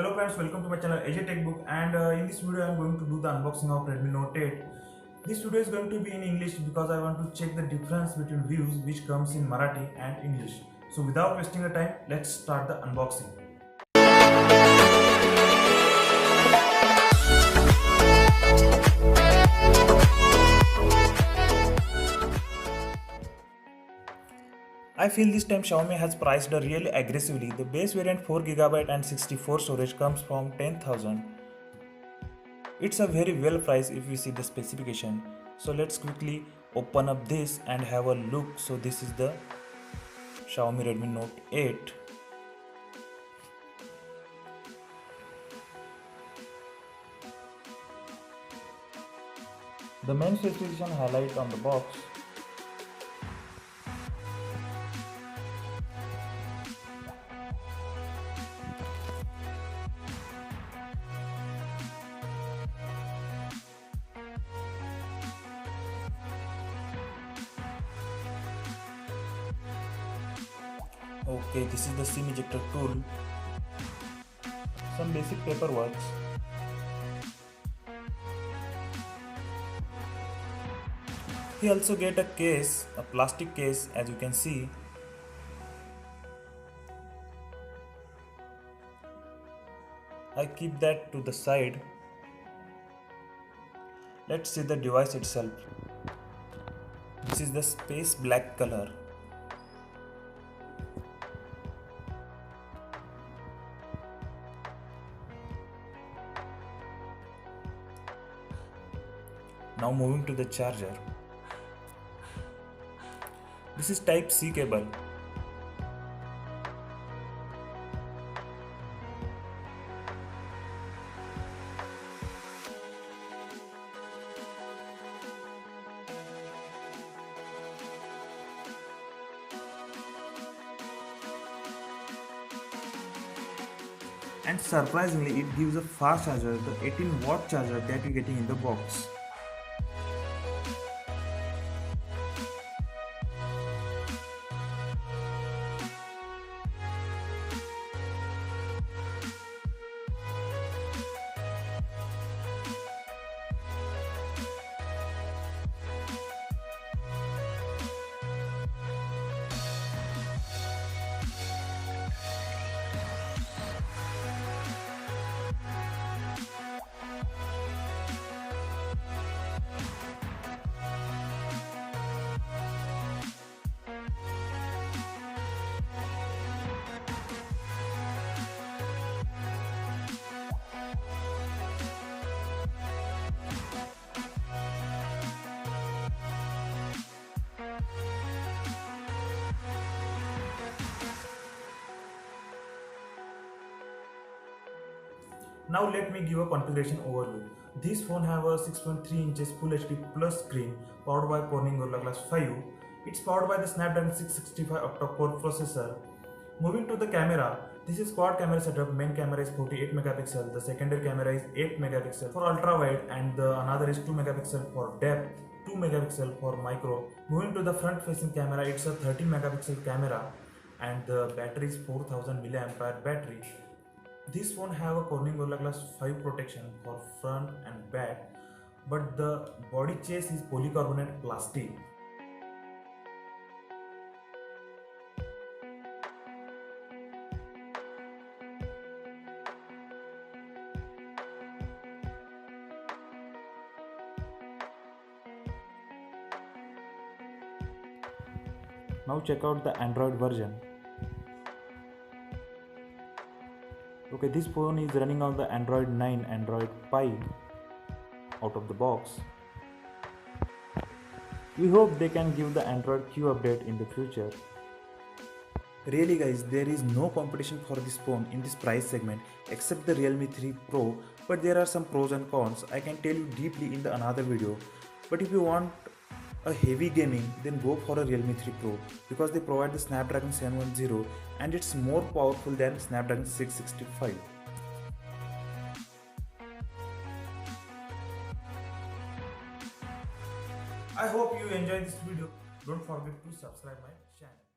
Hello friends, welcome to my channel AJ Tech Book, and in this video I am going to do the unboxing of Redmi Note 8. This video is going to be in English because I want to check the difference between views which comes in Marathi and English. So without wasting the time, let's start the unboxing. I feel this time Xiaomi has priced really aggressively. The base variant 4GB and 64 storage comes from 10,000. It's a very well priced if we see the specification. So let's quickly open up this and have a look. So this is the Xiaomi Redmi Note 8. The main specification highlight on the box. Okay, this is the SIM ejector tool. Some basic paperwork. We also get a case, a plastic case, as you can see. I keep that to the side. Let's see the device itself. This is the space black color. Now moving to the charger. This is type C cable. And surprisingly, it gives a fast charger, the 18-watt charger that you're getting in the box. Now let me give a configuration overview. This phone have a 6.3 inches Full HD Plus screen powered by Corning Gorilla Glass 5. It's powered by the Snapdragon 665 octa-core processor. Moving to the camera, this is quad camera setup. Main camera is 48 megapixel. The secondary camera is 8 megapixel for ultra wide, and the another is 2 megapixel for depth, 2 megapixel for micro. Moving to the front facing camera, it's a 13 megapixel camera and the battery is 4000 mAh battery. This phone have a Corning Gorilla Glass 5 protection for front and back, but the body chase is polycarbonate plastic. Now check out the Android version. Okay, this phone is running on the Android 9, Android Pie out of the box. We hope they can give the Android Q update in the future. Really guys, there is no competition for this phone in this price segment except the Realme 3 Pro, but there are some pros and cons. I can tell you deeply in the another video. But if you want a heavy gaming, then go for a Realme 3 Pro because they provide the Snapdragon 710 and it's more powerful than Snapdragon 665. I hope you enjoyed this video. Don't forget to subscribe my channel.